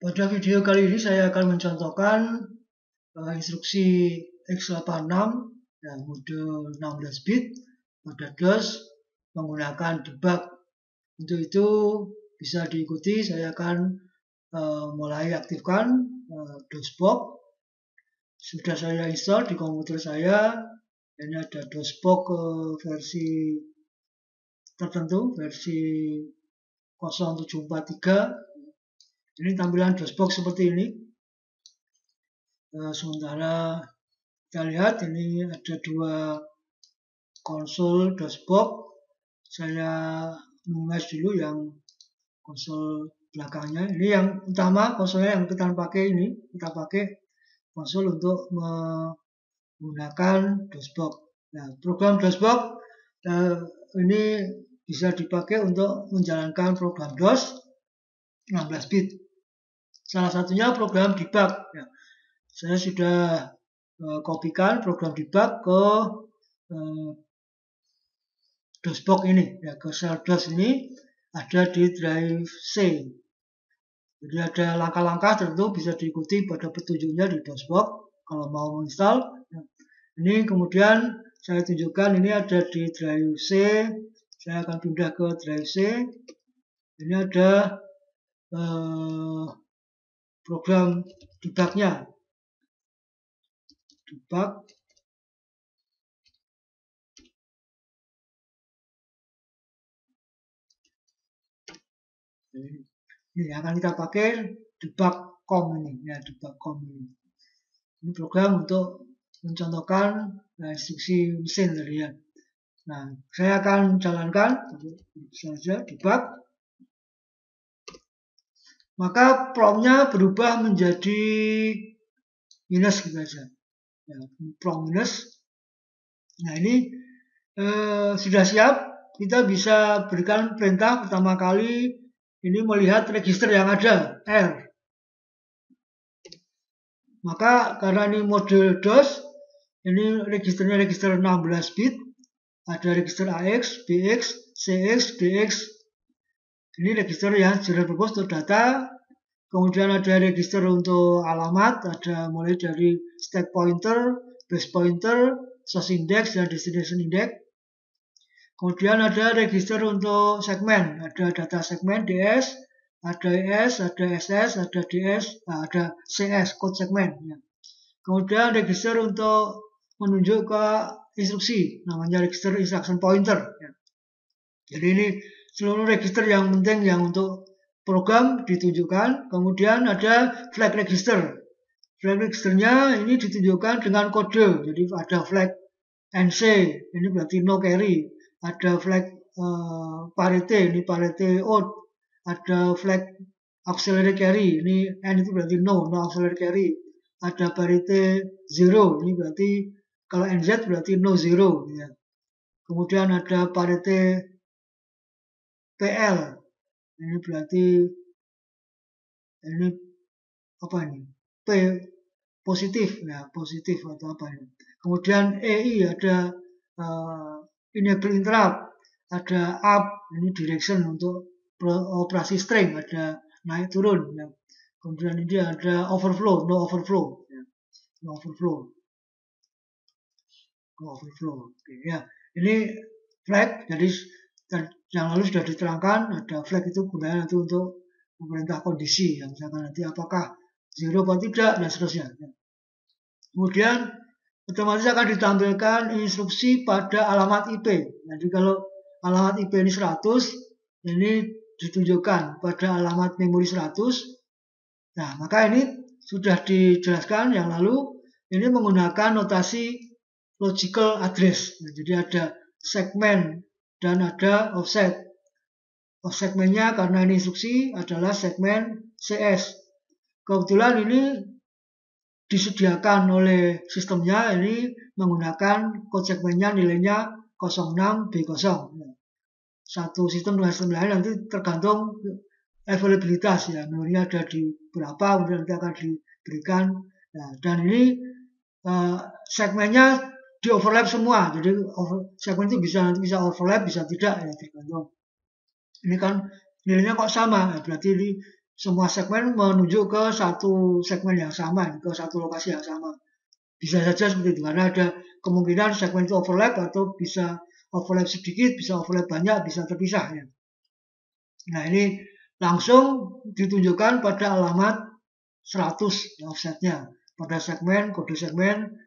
Pada video kali ini saya akan mencontohkan instruksi x86 mode 16 bit pada DOS menggunakan debug. Untuk itu bisa diikuti, saya akan mulai aktifkan DOSBox. Sudah saya install di komputer saya. Ini ada DOSBox versi tertentu, versi 0743. Ini tampilan DOSBox seperti ini. Sementara kita lihat ini ada dua konsol DOSBox. Saya mengulas dulu yang konsol belakangnya. Ini yang utama, konsolnya yang kita pakai ini. Kita pakai konsol untuk menggunakan DOSBox. Nah, program DOSBox ini bisa dipakai untuk menjalankan program DOS 16 bit. Salah satunya program debug. Ya, saya sudah kopikan program debug ke DOSBox ini, ya, ke shell DOS ini ada di drive C. Jadi ada langkah-langkah tertentu bisa diikuti pada petunjuknya di DOSBox kalau mau menginstal. Ya. Ini kemudian saya tunjukkan ini ada di drive C. Saya akan pindah ke drive C. Ini ada program debugnya, debug. Ini akan kita pakai debug.com ini, ya, debug.com ini. Ini program untuk mencontohkan instruksi mesin tadi ya. Nah, saya akan jalankan saja debug. Maka promptnya berubah menjadi minus gitu saja. Ya, prompt minus. Nah, ini sudah siap. Kita bisa berikan perintah pertama kali ini melihat register yang ada, R. Maka karena ini mode DOS, ini registernya register 16 bit. Ada register AX, BX, CX, DX. Ini register yang general purpose untuk data. Kemudian ada register untuk alamat, ada mulai dari stack pointer, base pointer, source index, dan destination index. Kemudian ada register untuk segmen, ada data segmen DS, ada ES, ada SS, ada DS, ada CS, code segmen. Ya. Kemudian register untuk menunjuk ke instruksi, namanya register instruction pointer. Ya. Jadi ini seluruh register yang penting yang untuk program ditunjukkan. Kemudian ada flag register. Flag registernya ini ditunjukkan dengan kode. Jadi ada flag NC, ini berarti no carry. Ada flag parity, ini parity odd. Ada flag auxiliary carry, ini N itu berarti no auxiliary carry. Ada parity 0, ini berarti kalau NZ berarti no 0. Ya. Kemudian ada parity PL, ini berarti ini apa ini? P positif, ya, positif atau apa ini. Kemudian EI ada enable interrupt, ada up, ini direction untuk operasi string, ada naik turun. Ya. Kemudian ini ada overflow, no overflow, ya. No overflow. No overflow. Oke, ya. Ini flag, jadi yang lalu sudah diterangkan, ada flag itu gunanya nanti untuk memerintah kondisi, yang misalkan nanti apakah 0 atau tidak, dan seterusnya. Kemudian otomatis akan ditampilkan instruksi pada alamat IP. Jadi kalau alamat IP ini 100, ini ditunjukkan pada alamat memori 100. Nah, maka ini sudah dijelaskan yang lalu, ini menggunakan notasi logical address. Nah, jadi ada segmen dan ada offset. Segmennya karena ini instruksi adalah segmen CS. Kebetulan ini disediakan oleh sistemnya, ini menggunakan kode segmennya nilainya 06B0. Satu sistem dengan sistem lain nanti tergantung availabilitas, ya, memorinya ada di berapa, kemudian nanti akan diberikan. Nah, dan ini segmennya di overlap semua, jadi segmen itu nanti bisa overlap, bisa tidak, ya, tergantung. Ini kan nilainya kok sama, ya, berarti ini semua segmen menuju ke satu segmen yang sama, ke satu lokasi yang sama. Bisa saja seperti itu, karena ada kemungkinan segmen itu overlap atau bisa overlap sedikit, bisa overlap banyak, bisa terpisah ya. Nah ini langsung ditunjukkan pada alamat 100 ya, offsetnya pada segmen kode segmen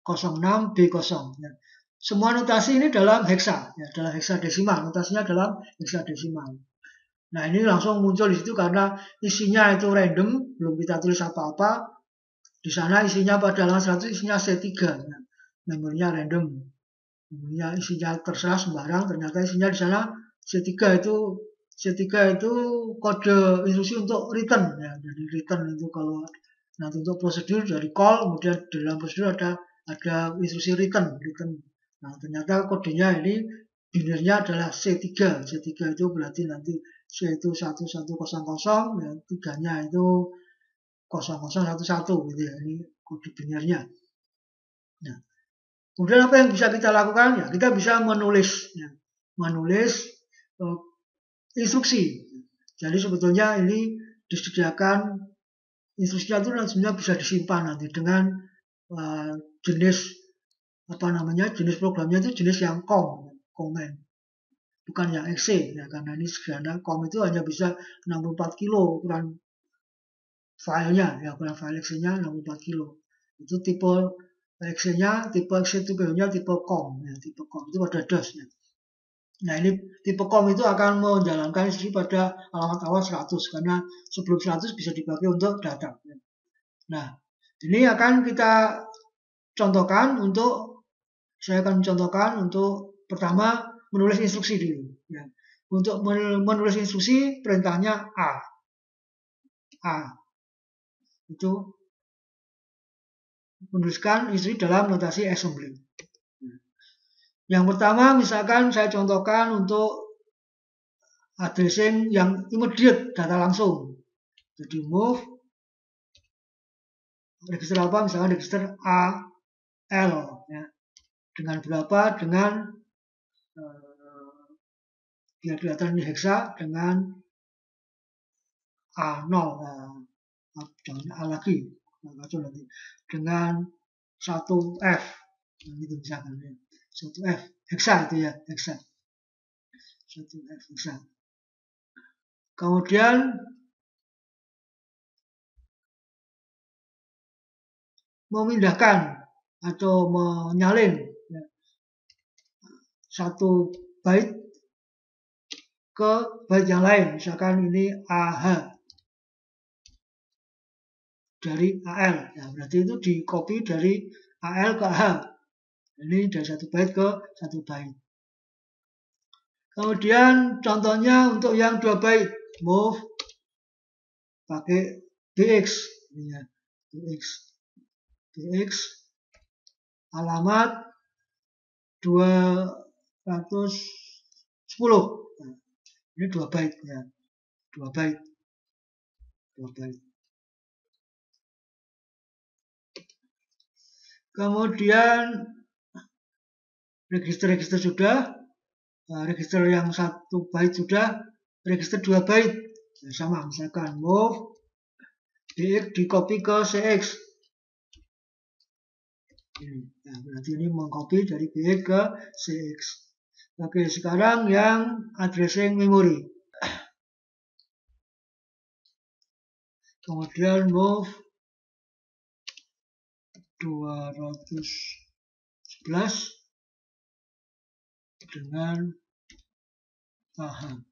06B0 ya. Semua notasi ini dalam heksa ya, dalam heksadesimal, notasinya dalam heksadesimal. Nah ini langsung muncul di situ karena isinya itu random, belum kita tulis apa-apa. Di sana isinya pada halaman 100 isinya C3 ya. Memorinya random. Memorinya isinya terserah sembarang, ternyata isinya di sana C3 itu kode instruksi untuk return ya. Jadi return itu kalau nanti untuk prosedur dari call, kemudian dalam prosedur ada instruksi return. Nah ternyata kodenya ini binarnya adalah C3. C3 itu berarti nanti C itu 1100 ya, 3-nya itu 0011 gitu ya. Ini kode binarnya. Nah, kemudian apa yang bisa kita lakukan? Ya, kita bisa menulis instruksi. Jadi sebetulnya ini disediakan instruksinya itu sebenarnya bisa disimpan nanti dengan jenis jenis programnya itu jenis yang comment, bukan yang exe ya, karena ini sederhana. Com itu hanya bisa 64 kilo ukuran filenya ya, ukuran file exe-nya 64 kilo. Itu tipe exe-nya, tipe exe nya tipe com ya, tipe com itu pada DOS ya. Nah ini tipe com itu akan menjalankan instruksi pada alamat awal 100 karena sebelum 100 bisa dipakai untuk data. Nah ini akan kita contohkan saya akan mencontohkan untuk pertama menulis instruksi dulu. Ya. Untuk menulis instruksi perintahnya A itu menuliskan instruksi dalam notasi assembly. Yang pertama misalkan saya contohkan untuk addressing yang immediate, data langsung. Jadi move register apa, misalkan register AL ya. Dengan berapa? Dengan biar kelihatan di heksa dengan A0 jangan A lagi nanti dengan 1F gitu misalkan ya. 1F heksa itu ya, heksa 1F heksa. Kemudian memindahkan atau menyalin ya, 1 byte ke byte yang lain, misalkan ini AH dari AL ya, berarti itu di copy dari AL ke AH, ini dari 1 byte ke 1 byte. Kemudian contohnya untuk yang 2 byte move pakai BX ya, BX alamat 210 nah, ini 2 byte ya, 2 byte. Kemudian register sudah, register yang 1 byte sudah, register 2 byte ya, sama misalkan move BX di copy ke CX. Nah, berarti ini mengcopy dari BX ke CX. Oke, sekarang yang addressing memory. Kemudian move 211 dengan paham.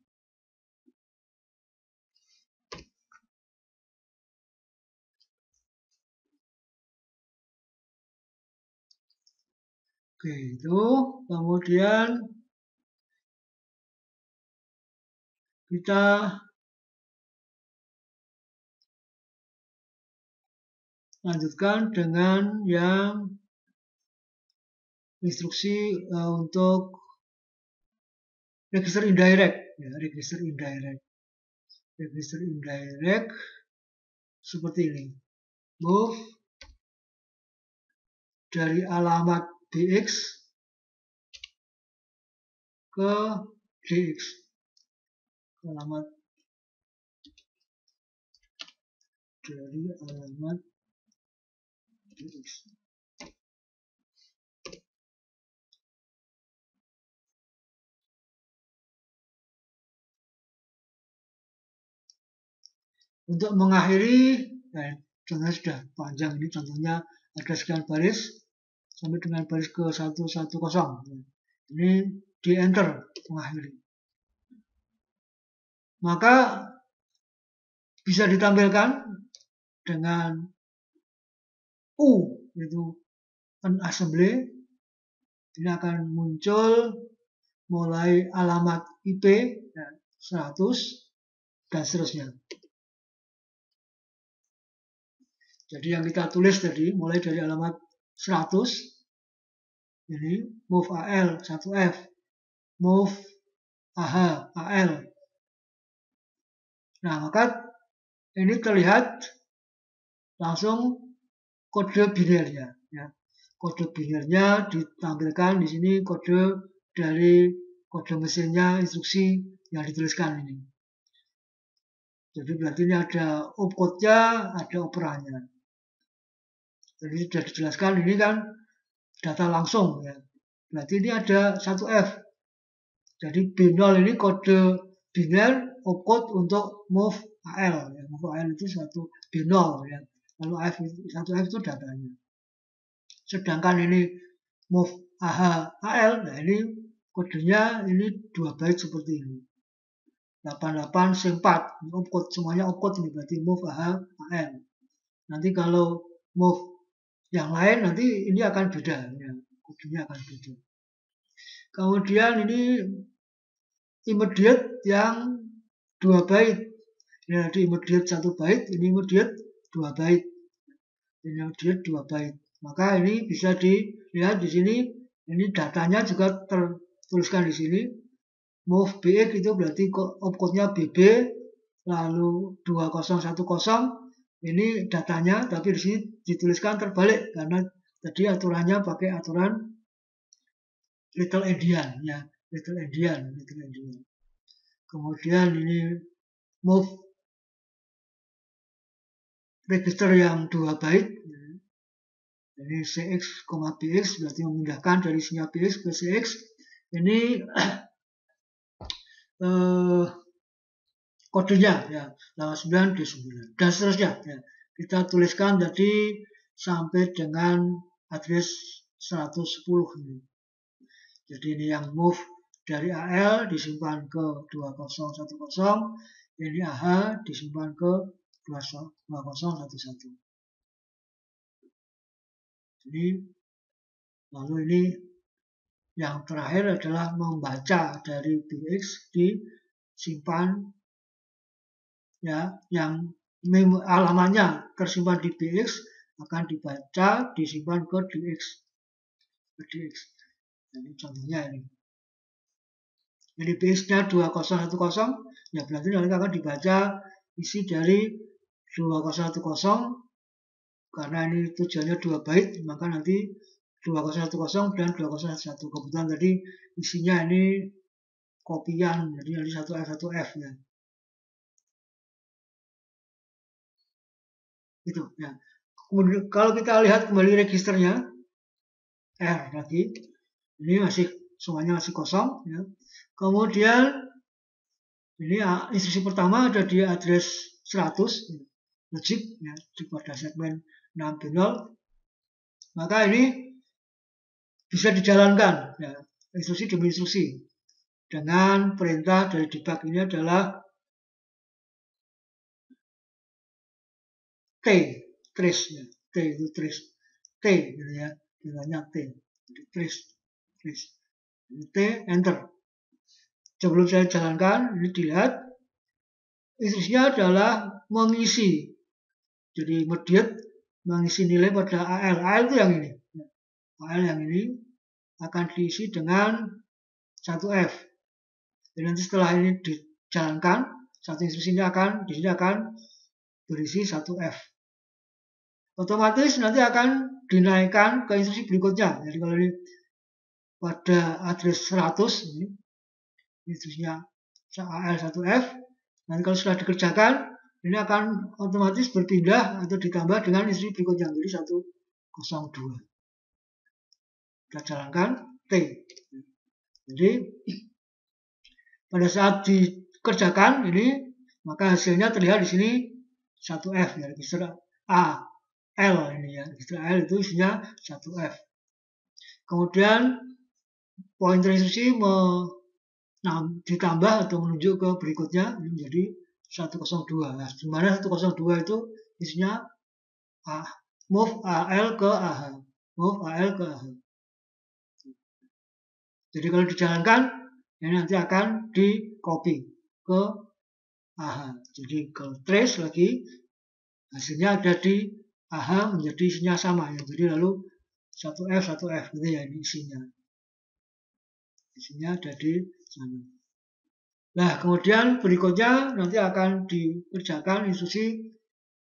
Oke, itu kemudian kita lanjutkan dengan yang instruksi untuk register indirect ya, register indirect seperti ini. Move dari alamat BX ke DX, alamat dari alamat BX. Untuk mengakhiri, contohnya sudah panjang ini, contohnya ada sekian baris sampai dengan baris ke 110. Ini di enter mengakhiri. Maka bisa ditampilkan dengan U, yaitu unassembly. Ini akan muncul mulai alamat IP 100 dan seterusnya. Jadi yang kita tulis tadi mulai dari alamat 100, ini move AL 1F, move AH AL. Nah, maka ini terlihat langsung kode binernya. Ya. Kode binernya ditampilkan di sini, kode dari kode mesinnya, instruksi yang dituliskan ini. Jadi berarti ini ada opcode-nya, ada operannya. Jadi sudah dijelaskan ini kan data langsung ya. Berarti ini ada 1F. Jadi B0 ini kode biner opcode untuk move AL. Ya. Move AL itu satu B0 ya. Lalu 1F itu datanya. Sedangkan ini move AH AL, nah ini kodenya ini 2 byte seperti ini. 88 4, ini opcode, semuanya opcode ini berarti move AH AL. Nanti kalau move yang lain nanti ini akan beda ya, kodenya akan beda. Kemudian ini immediate yang 2 byte. Ya, di immediate 1 byte, ini immediate 2 byte. Ini immediate 2 byte. Maka ini bisa dilihat di sini, ini datanya juga tertuliskan di sini. Move BX itu berarti opcode-nya BB, lalu 2010. Ini datanya, tapi di sini dituliskan terbalik karena tadi aturannya pakai aturan little endian ya, little endian. Kemudian ini move register yang 2 byte. Ini CX, BX berarti memindahkan dari sinyal BX ke CX. Ini kodenya ya, 89 D9 dan seterusnya ya. Kita tuliskan tadi sampai dengan address 110 ini. Jadi ini yang move dari AL disimpan ke 2010, ini AH disimpan ke 2011. Jadi lalu ini yang terakhir adalah membaca dari BX disimpan ya, yang alamatnya tersimpan di BX akan dibaca disimpan ke DX. Jadi contohnya ini. Jadi BX-nya 2010 ya berarti nanti akan dibaca isi dari 2010 karena ini tujuannya 2 byte, maka nanti 2010 dan 2011. Kebetulan tadi isinya ini kopian, jadi nanti 1F ya. Itu ya. Kemudian kalau kita lihat kembali registernya R lagi, ini masih semuanya masih kosong ya. Kemudian ini instruksi pertama ada di address 100 logic ya, pada segmen 6B0. Maka ini bisa dijalankan ya, instruksi demi instruksi dengan perintah dari debug ini adalah trace ya, T itu trace, T gitu ya, bilangnya T, jadi trace, ini T, enter. Sebelum saya jalankan, ini dilihat instruksinya adalah mengisi, jadi immediate mengisi nilai pada AL itu yang ini, AL yang ini akan diisi dengan 1F. Dan nanti setelah ini dijalankan, satu instruksinya di sini akan berisi 1F. Otomatis nanti akan dinaikkan ke instruksi berikutnya. Jadi kalau ini pada address 100 ini instruksinya AL1F, nanti kalau sudah dikerjakan ini akan otomatis berpindah atau ditambah dengan instruksi berikutnya, jadi 102. Kita jalankan T. Jadi pada saat dikerjakan ini, maka hasilnya terlihat di sini 1F ya, register A, L ini ya, register L itu isinya 1F. Kemudian pointer instruksi ditambah atau menunjuk ke berikutnya ini menjadi 102. Nah, di mana 102 itu isinya move AL ke AH, move AL ke AH. Jadi kalau dijalankan, ini nanti akan di copy ke AH. Jadi kalau trace lagi, hasilnya ada di AH menjadi isinya sama ya. Jadi lalu 1F gitu ya ini isinya. Isinya ada di sana. Nah, kemudian berikutnya nanti akan dikerjakan instruksi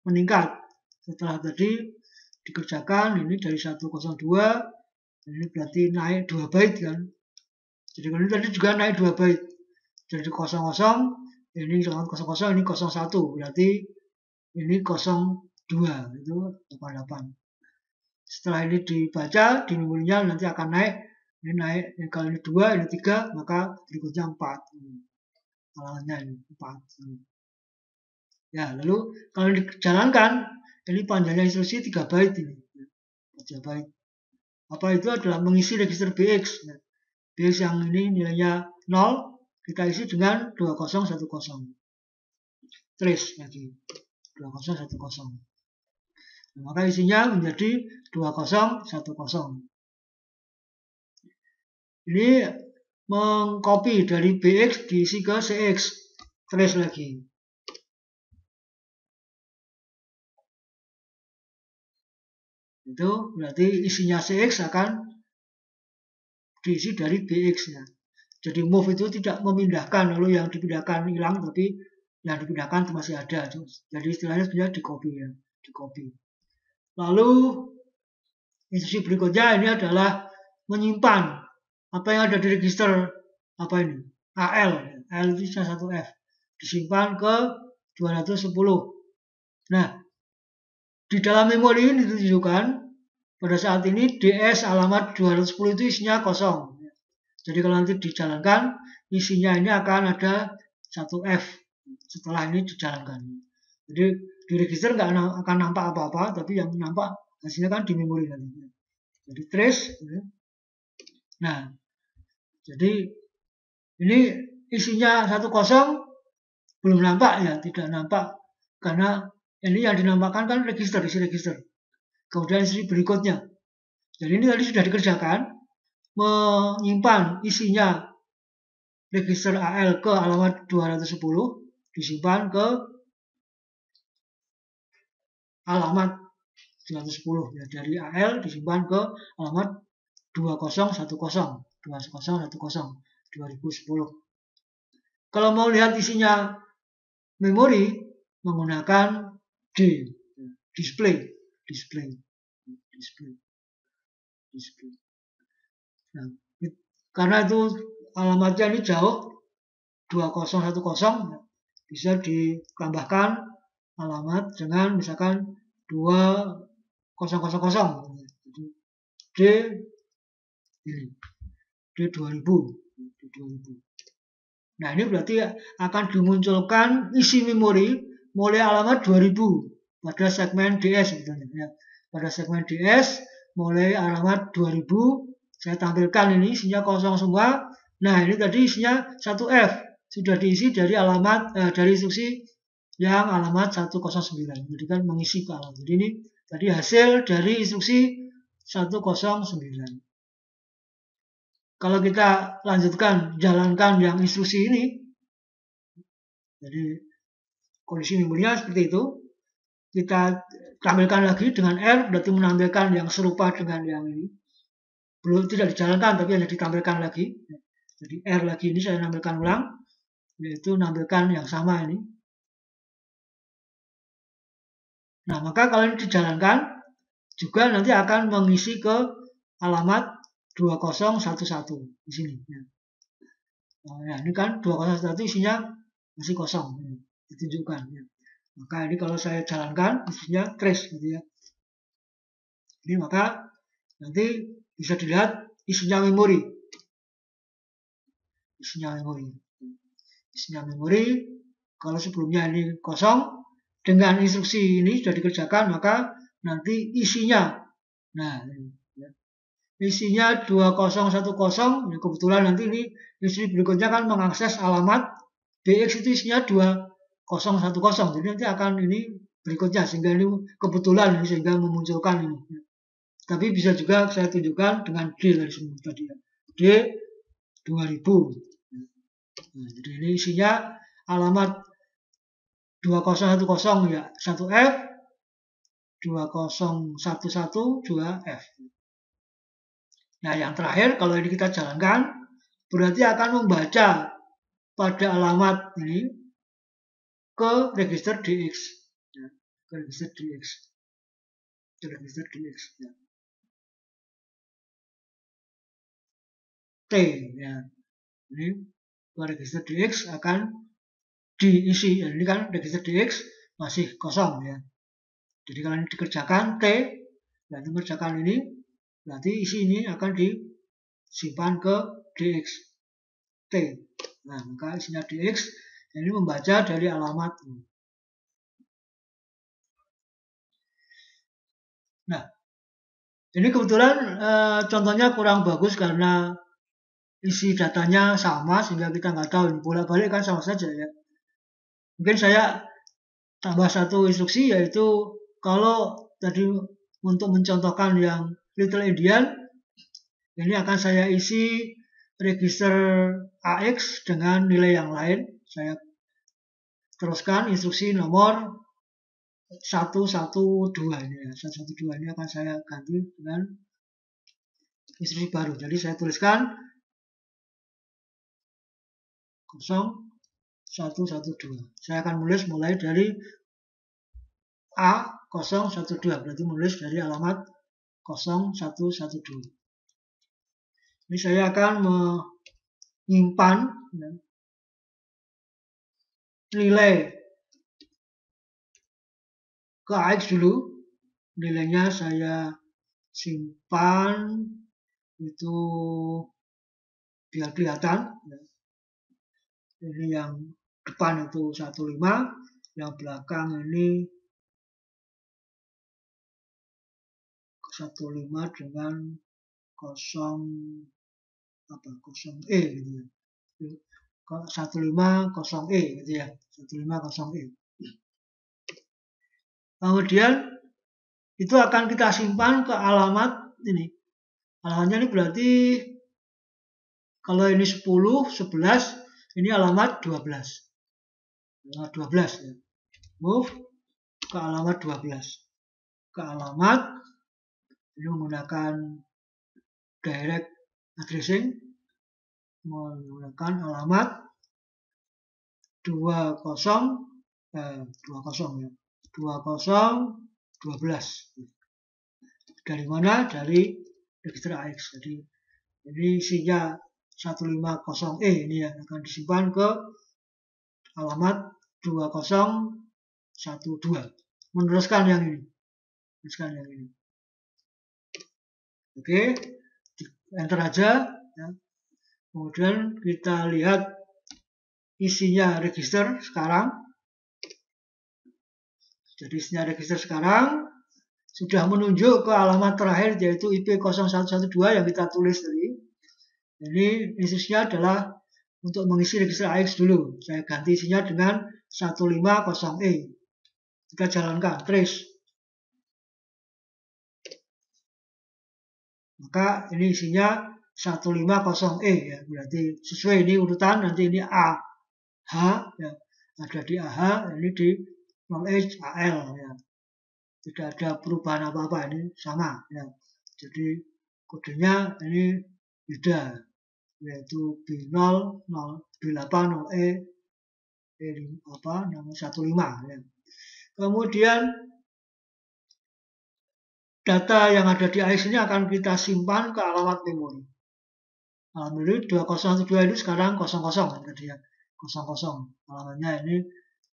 meningkat. Setelah tadi dikerjakan ini dari 102, ini berarti naik 2 byte kan. Jadi kalau ini tadi juga naik 2 byte. Dari 00, ini 00, ini 01, berarti ini 02, itu 88. Setelah ini dibaca, di memorinya nanti akan naik. Ini naik, kalau ini 2, ini 3, maka berikutnya 4. Halangannya ini 4. Ya, lalu kalau dijalankan, ini panjangnya instruksi 3 byte ini. 3 byte. Apa itu adalah mengisi register BX. BX yang ini nilainya 0, kita isi dengan 2010. Trace lagi. 2010. Nah, maka isinya menjadi 2010. Ini mengcopy dari BX diisi ke CX. Trace lagi. Itu berarti isinya CX akan diisi dari BX-nya. Jadi move itu tidak memindahkan, lalu yang dipindahkan hilang, tapi yang dipindahkan masih ada. Jadi istilahnya sebenarnya di copy ya, di copy. Lalu instruksi berikutnya ini adalah menyimpan apa yang ada di register apa ini AL itu 1F disimpan ke 210. Nah, di dalam memori ini ditunjukkan pada saat ini DS alamat 210 itu isinya kosong. Jadi kalau nanti dijalankan, isinya ini akan ada 1F setelah ini dijalankan. Jadi di register nggak akan nampak apa-apa, tapi yang nampak hasilnya kan di memori nanti. Jadi trace. Nah, jadi ini isinya 10 belum nampak ya, tidak nampak karena ini yang dinampakkan kan register, isi register. Kemudian isi berikutnya. Jadi ini tadi sudah dikerjakan, menyimpan isinya register AL ke alamat 210, disimpan ke alamat 210 ya, dari AL disimpan ke alamat 2010 2010. Kalau mau lihat isinya memori menggunakan D, display. Nah, karena itu alamatnya ini jauh 2010, bisa ditambahkan alamat dengan misalkan 2000. D ini D2000. Nah, ini berarti akan dimunculkan isi memori mulai alamat 2000 pada segmen DS sebetulnya ya. Pada segmen DS mulai alamat 2000 saya tampilkan ini isinya kosong semua. Nah, ini tadi isinya 1F sudah diisi dari alamat dari instruksi yang alamat 109. Jadi kan mengisi ke alamat. Jadi ini tadi hasil dari instruksi 109. Kalau kita lanjutkan jalankan yang instruksi ini, jadi kondisi memorinya seperti itu. Kita tampilkan lagi dengan R, berarti menampilkan yang serupa dengan yang ini. Belum tidak dijalankan, tapi hanya ditampilkan lagi. Jadi R lagi ini saya tampilkan ulang, yaitu menampilkan yang sama ini. Nah, maka kalau ini dijalankan, juga nanti akan mengisi ke alamat 2011 di sini. Nah, ini kan 2011 isinya masih kosong, ditunjukkan. Maka ini kalau saya jalankan isinya trace gitu ya. Ini maka nanti bisa dilihat isinya memori. Isinya memori kalau sebelumnya ini kosong, dengan instruksi ini sudah dikerjakan maka nanti isinya, nah isinya 2010, ya kebetulan nanti ini instruksi berikutnya kan mengakses alamat BX itu isinya 2010, jadi nanti akan ini berikutnya, sehingga ini kebetulan ini sehingga memunculkan ini. Tapi bisa juga saya tunjukkan dengan D tadi ya, D 2000. Nah, jadi ini isinya alamat 2010 ya 1F, 2011 2F. Nah, yang terakhir kalau ini kita jalankan berarti akan membaca pada alamat ini ke register DX. Ya, ke register DX. Ya. T ya. Ini ke register DX akan diisi. Ya, ini kan register DX masih kosong ya. Jadi kalau ini dikerjakan T, berarti mengerjakan ini, berarti isi ini akan disimpan ke DX T. Nah, maka isinya DX ini membaca dari alamat ini. Nah, ini kebetulan contohnya kurang bagus karena isi datanya sama sehingga kita nggak tahu, bolak-balik kan sama saja ya. Mungkin saya tambah satu instruksi, yaitu kalau tadi untuk mencontohkan yang Little Indian, ini akan saya isi register AX dengan nilai yang lain. Saya teruskan instruksi nomor 112 ini ya. 112 ini akan saya ganti dengan instruksi baru. Jadi saya tuliskan 0112. Saya akan menulis mulai dari A012, berarti menulis dari alamat 0112. Ini saya akan menyimpan nilai ke AX dulu. Nilainya saya simpan itu biar kelihatan. Ini yang depan itu 15, yang belakang ini 15 dengan 0E gitu ya. 150E gitu ya. 150E. Kemudian itu akan kita simpan ke alamat ini. Alamatnya ini berarti kalau ini 10, 11, ini alamat 12. Alamat 12 ya. Move ke alamat 12. Ke alamat ini menggunakan direct addressing, menggunakan alamat 20 ya. 2012. Dari mana? Dari register AX. Jadi ini isinya 150E ini ya, akan disimpan ke alamat 2012. Meneruskan yang ini. Oke, enter aja ya. Kemudian kita lihat isinya register sekarang. Jadi isinya register sekarang sudah menunjuk ke alamat terakhir, yaitu IP0112 yang kita tulis tadi. Ini instruksinya adalah untuk mengisi register AX dulu. Saya ganti isinya dengan 150E. Kita jalankan trace. Maka ini isinya 150E ya. Berarti sesuai ini urutan, nanti ini AH ya. Ada di AH, ini di 0H AL ya. Tidak ada perubahan apa-apa, ini sama ya. Jadi kodenya ini beda, yaitu B0, 08, 0E, namanya 15 ya. Kemudian data yang ada di AX ini akan kita simpan ke alamat memori. Alamat memori 2012 itu sekarang 00 tadi ya. 00. Alamatnya ini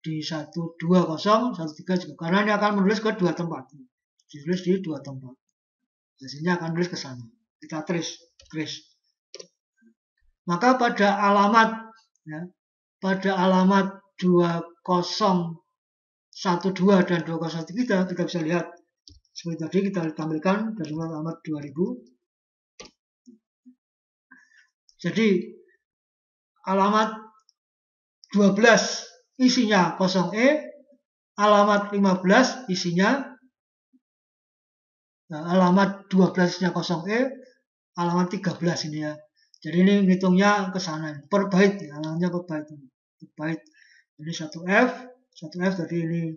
di 120, 13 juga. Karena ini akan menulis ke dua tempat. Ditulis di dua tempat. Hasilnya akan menulis ke sana. Kita trace. Maka pada alamat 2012 dan 2013 kita bisa lihat seperti tadi kita tampilkan dari alamat 2000. Jadi alamat 12 isinya 0E, alamat 15 isinya alamat 12 isinya 0E, alamat 13 ini ya. Jadi ini ngitungnya ke sana per byte ya, alamatnya per byte. Ini 1F tadi ini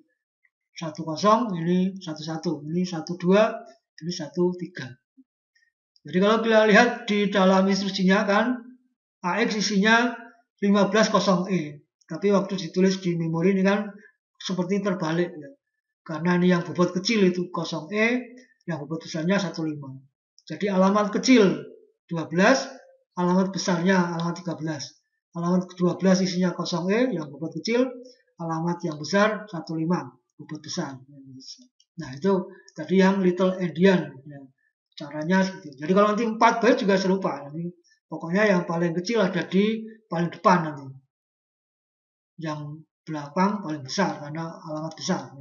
10, ini 11, ini 12, ini 13. Jadi kalau kita lihat di dalam instruksinya kan AX isinya 15 tapi waktu ditulis di memori ini kan seperti terbalik ya. Karena ini yang bobot kecil itu 0E, yang bobot besarnya 15. Jadi alamat kecil 12, alamat besarnya alamat 13. Alamat 12 isinya 0E, yang bobot kecil, alamat yang besar 15, bobot besar. Nah itu tadi yang little endian ya. Caranya seperti itu. Jadi kalau nanti 4 byte juga serupa. Nanti pokoknya yang paling kecil ada di paling depan nanti. Yang belakang paling besar karena alamat besar.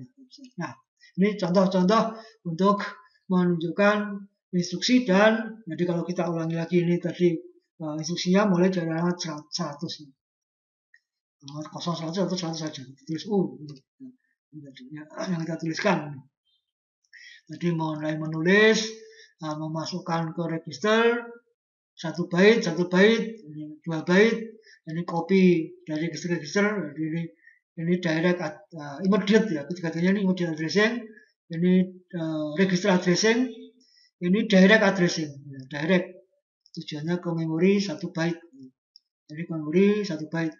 Nah, ini contoh-contoh untuk menunjukkan instruksi dan jadi kalau kita ulangi lagi ini tadi instruksinya mulai dari alamat 100. Alamat 0, 100 atau 100 saja. Ditulis U. Ini yang kita tuliskan. Jadi mulai menulis, memasukkan ke register 1 byte, 2 byte, ini copy dari register, ini direct immediate ya, ketiga-tiganya ini immediate addressing, ini register addressing, ini direct addressing, direct tujuannya ke memori 1 byte, ini ke memori 1 byte.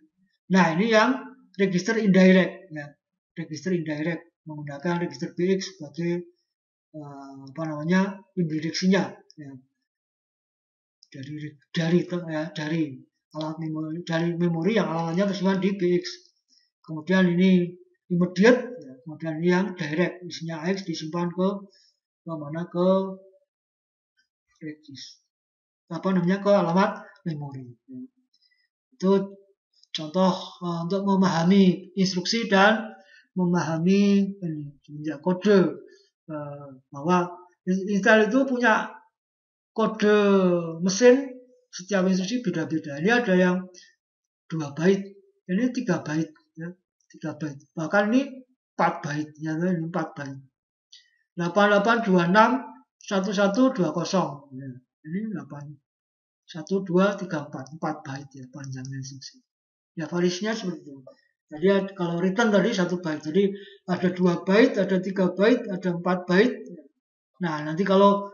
Nah ini yang register indirect, ya, register indirect menggunakan register BX sebagai indireksinya ya. dari alat memori, dari memori yang alamatnya tersimpan di BX. Kemudian ini immediate ya. Kemudian ini yang direct isinya AX disimpan ke mana, ke register ke alamat memori ya. Itu contoh untuk memahami instruksi dan memahami kode bahwa Intel itu punya kode mesin setiap instruksi beda-beda. Ini ada yang 2 byte, ini 3 byte ya, 3 byte. Bahkan ini 4 byte ya, ini 4 byte. 8826 1120 ya. Ini 81234 4 byte ya panjangnya instruksi. Ya variasinya seperti itu. Jadi kalau return tadi 1 byte. Jadi ada 2 byte, ada 3 byte, ada 4 byte. Nah, nanti kalau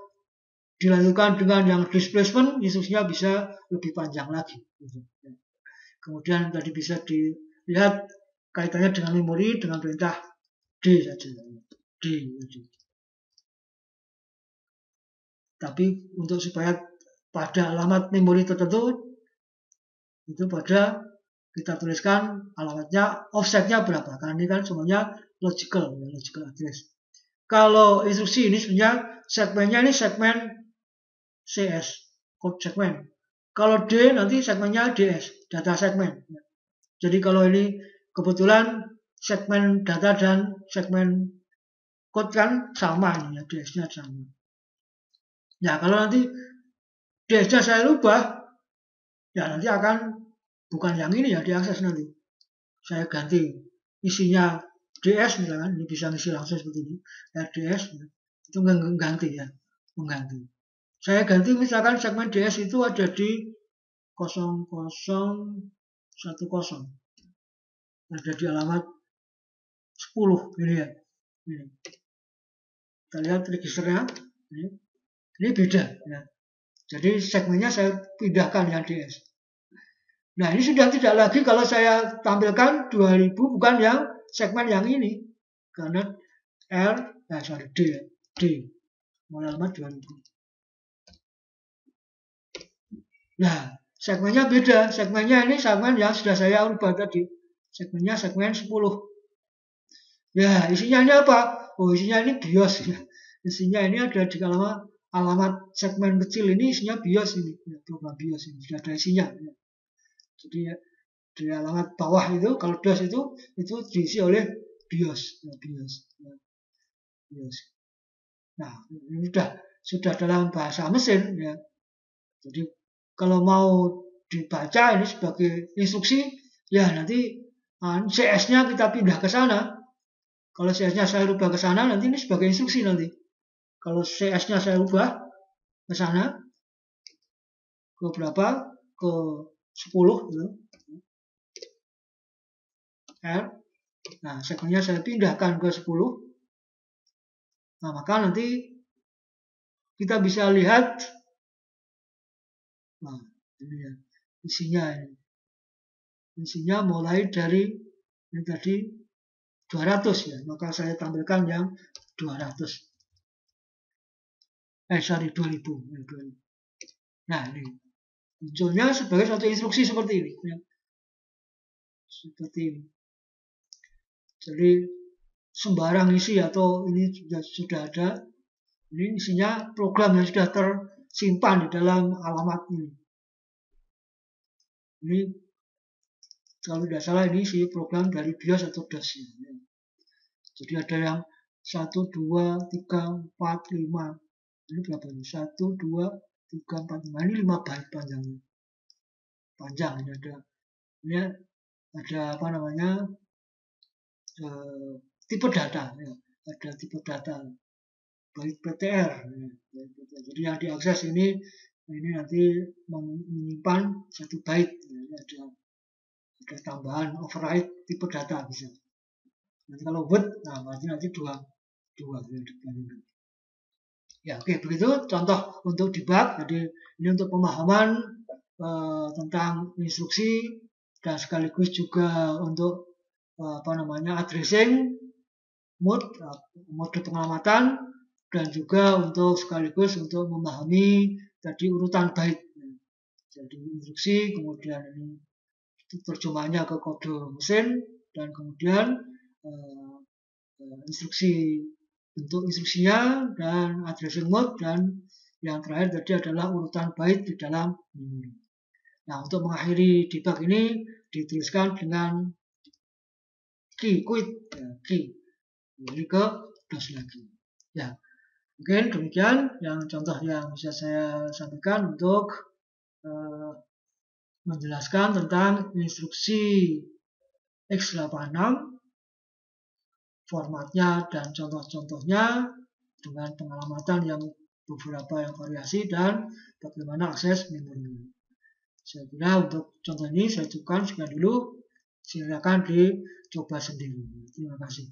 dilanjutkan dengan yang displacement, instruksinya bisa lebih panjang lagi. Kemudian tadi bisa dilihat kaitannya dengan memori dengan perintah D saja. D. Tapi untuk supaya pada alamat memori tertentu, itu pada kita tuliskan alamatnya, offsetnya berapa. Karena ini kan semuanya logical address. Kalau instruksi ini sebenarnya segmennya ini segmen CS, code segmen. Kalau D nanti segmennya DS, data segmen. Jadi kalau ini kebetulan segmen data dan segmen code kan sama ini ya, DS-nya sama. Nah kalau nanti DS-nya saya rubah, ya nanti akan bukan yang ini ya diakses nanti. Saya ganti isinya DS misalkan, ini bisa ngisi langsung seperti ini, RDS itu mengganti ya, mengganti. Saya ganti misalkan segmen DS itu ada di 0010, ada di alamat 10 ini ya. Ini. Kita lihat registernya, ini beda ya. Jadi segmennya saya pindahkan yang DS. Nah ini sudah tidak lagi kalau saya tampilkan 2000 bukan yang segmen yang ini. Karena D. Mulai alamat 2000. Nah segmennya beda. Segmennya ini segmen yang sudah saya ubah tadi. Segmennya segmen 10. Ya, isinya ini apa? Oh, isinya ini BIOS. Isinya ini ada di alamat segmen kecil ini isinya BIOS ini. Ya, program BIOS ini sudah ada isinya. Ya. Jadi di alamat bawah itu kalau DOS itu diisi oleh BIOS. Ya, BIOS. Ya, BIOS. Nah, ini sudah dalam bahasa mesin ya. Jadi kalau mau dibaca ini sebagai instruksi, ya nanti CS-nya kita pindah ke sana. Kalau CS-nya saya rubah ke sana, nanti ini sebagai instruksi nanti. Kalau CS-nya saya rubah ke sana, ke berapa? Ke 10 gitu. R. Nah, segmennya saya pindahkan ke 10. Nah, maka nanti kita bisa lihat, nah, ini ya, isinya ini. Isinya mulai dari ini tadi 200 ya, maka saya tampilkan yang 200. Sorry, 2000. Nah, ini munculnya sebagai suatu instruksi seperti ini. Ya. Seperti ini. Jadi sembarang isi atau ini sudah ada. Ini isinya program yang sudah tersimpan di dalam alamat ini. Ini kalau tidak salah ini isi program dari BIOS atau DOS. Ya. Jadi ada yang 1, 2, 3, 4, 5. Ini berapa ini? 1, 2, 3, 4, 5. Ini 5 byte panjangnya. Panjang ini ada apa namanya? Tipe data. Ya. Ada tipe data. Byte PTR. Ya. Jadi yang diakses ini nanti menyimpan 1 byte. Ya. Ada tambahan override tipe data bisa. Nanti kalau word, nah nanti 2 ya, oke, begitu contoh untuk debug. Jadi ini untuk pemahaman tentang instruksi dan sekaligus juga untuk addressing mode pengamatan dan juga untuk sekaligus untuk memahami tadi urutan byte. Jadi instruksi, kemudian ini terjemahnya ke kode mesin dan kemudian instruksi bentuk instruksinya dan addressing mode dan yang terakhir tadi adalah urutan byte di dalam memori. Nah, untuk mengakhiri debug ini dituliskan dengan quit key. Jadi ke DOS lagi. Ya, mungkin demikian yang contoh yang bisa saya sampaikan untuk menjelaskan tentang instruksi x86, formatnya dan contoh-contohnya dengan pengalamatan yang beberapa yang variasi dan bagaimana akses memori. Saya kira untuk contoh ini saya cukupkan sekian dulu. Silakan dicoba sendiri. Terima kasih.